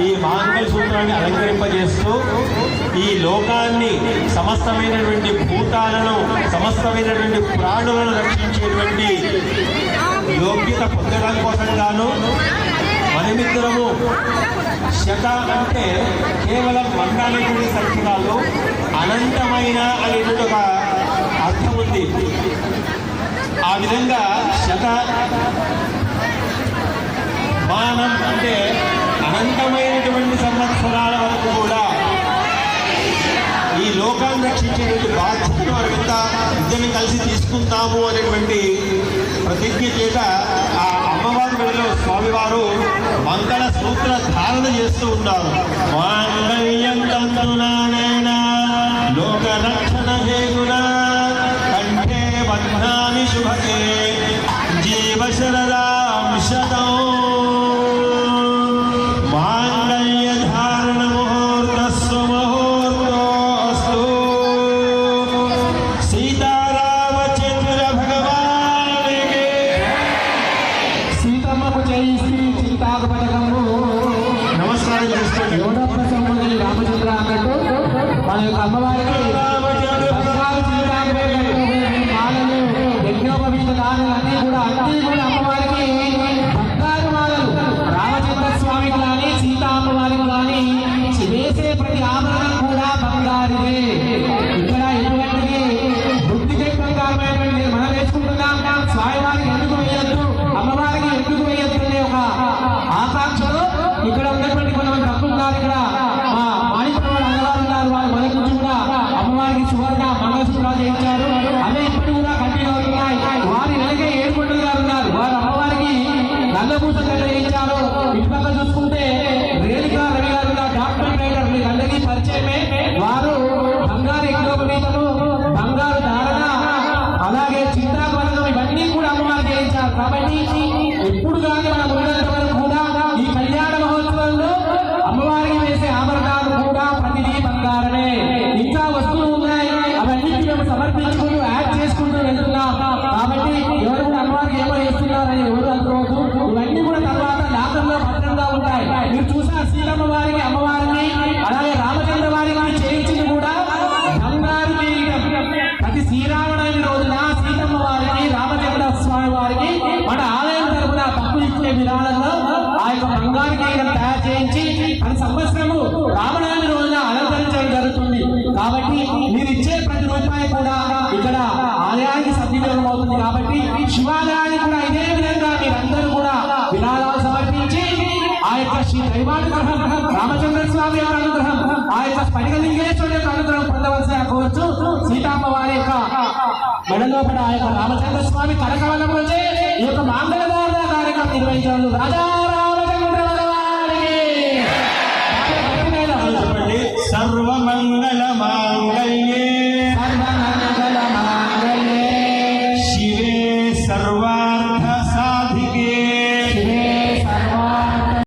ఈ మాంగళ్య సూత్రాన్ని అలంకరింపజేస్తూ ఈ లోకాన్ని సమస్తమైనటువంటి భూతాలను సమస్తమైనటువంటి ప్రాణులను రక్షించేటువంటి యోగ్యత పొందడం కోసం గాను మనమిద్దరము శత అంటే కేవలం 100 అనేటువంటి సంఖ్యకాలు అనంతమైన అనేటువంటి ఒక అర్థం ఉంది. ఆ విధంగా శత మానం అంటే అనంతమైనటువంటి సంవత్సరాల వరకు కూడా ఈ లోకాన్ని రక్షించేటువంటి బాధ్యతను మనమంతా ఇద్దరిని కలిసి తీసుకుంటాము అనేటువంటి ప్రతిజ్ఞ చేత ఆ అమ్మవారి మెడలో స్వామివారు మంగళ సూత్ర ధారణ చేస్తూ ఉన్నారు. మాంగళ్యం తంతునానేన లోక రక్షణ హేతునా కంఠే బధ్నామి శుభకే జీవ శరదాం శతం నమస్కారం చేస్తాను. రామచంద్ర అన్నట్టు మన యొక్క అమ్మవారికి యజ్ఞోపవీత దానాలు అన్నీ కూడా అమ్మవారికి బంగారు మాలలు రామచంద్ర స్వామికి కానీ సీతా అమ్మవారికి కానీ వేసే ప్రతి ఆభరణం కూడా బంగారుదే. ఇక్కడ ఎటువంటి బుద్ధిశక్తికరమైనటువంటి మనం వేసుకుంటున్నాం. స్వామివారికి ఎందుకు వేయద్దు, అమ్మవారికి ఎందుకు వేయద్దు అనే ఒక ఆకాంక్షలో ఇక్కడ ఉన్నటువంటి కొంతమంది భక్తులున్నారు. ఇక్కడ మా మాణిక్యవాడు అమ్మవారు ఉన్నారు. వారి మొదటి నుంచి కూడా అమ్మవారికి సువర్ణ మంగళసూత్రాలు చేయించారు. అవే ఇప్పుడు కూడా కంటిన్యూ అవుతున్నాయి. వారి వెనకే ఏడుకొండలు గారు ఉన్నారు. వారు అమ్మవారికి నల్లపూస గడ్డ చేయించారు. ఇటుపక్క చూసుకుంటే రేణుకా రవి గారు డాక్టర్ ట్రైనర్ మీకు అందరికీ పరిచయమే. వారు బంగారు యజ్ఞోపవీతము, బంగారు ధారణ, అలాగే చింతాపరణం ఇవన్నీ కూడా అమ్మవారికి చేయించారు. కాబట్టి ఎప్పుడు కానీ మనం ఉన్నంత వరకు కూడా ఈ కళ్యాణ మహోత్సవంలో అమ్మవారికి వేసే ఆభరణాలు కూడా ప్రతిదీ బంగారమే. ఇంకా వస్తువులు ఉన్నాయి, అవన్నీ మేము సమర్పించుకుంటూ యాడ్ చేసుకుంటూ వెళ్తున్నాం. కాబట్టి ఎవరు కూడా అమ్మవారికి ఏమో వేస్తున్నారని ఎవరు అనుకోవద్దు. ఇవన్నీ కూడా తర్వాత లాభంలో భద్రంగా ఉంటాయి. మీరు చూసిన సీతమ్మ వారికి అమ్మవారిని అలాగే రామచంద్ర వారికి చేయించింది కూడా బంగారు కిరీటం. ప్రతి శ్రీరామనవమి రోజున సీతమ్మ వారికి రామచంద్ర స్వామి వారికి మన ఆలయం తరపున భక్తులు ఇచ్చే విధానంలో ఆ యొక్క బంగారు కిరీటం తయారు చేయించి ప్రతి సంవత్సరము రామనవమి రోజున అలంకరించడం జరుగుతుంది. కాబట్టి మీరు ఇచ్చే ప్రతి రూపాయి కూడా ఇక్కడ ఆలయానికి సద్వినియోగం అవుతుంది. కాబట్టి శివాలయానికి కూడా ఇదే విధంగా మీరందరూ కూడా విరాళాలు సమర్పించి ఆ యొక్క శ్రీ దైవానుగ్రహం, రామచంద్ర స్వామి యొక్క అనుగ్రహం, ఆ యొక్క స్ఫటికలింగేశ్వరుడి యొక్క అనుగ్రహం పొందవలసిన కోరుచు సీతామ్మ వారి యొక్క మెడలోపల ఆ యొక్క రామచంద్ర స్వామి కరకవలంలోనే ఈ యొక్క మాంగళ కార్యక్రమం నిర్వహించారు. రాజా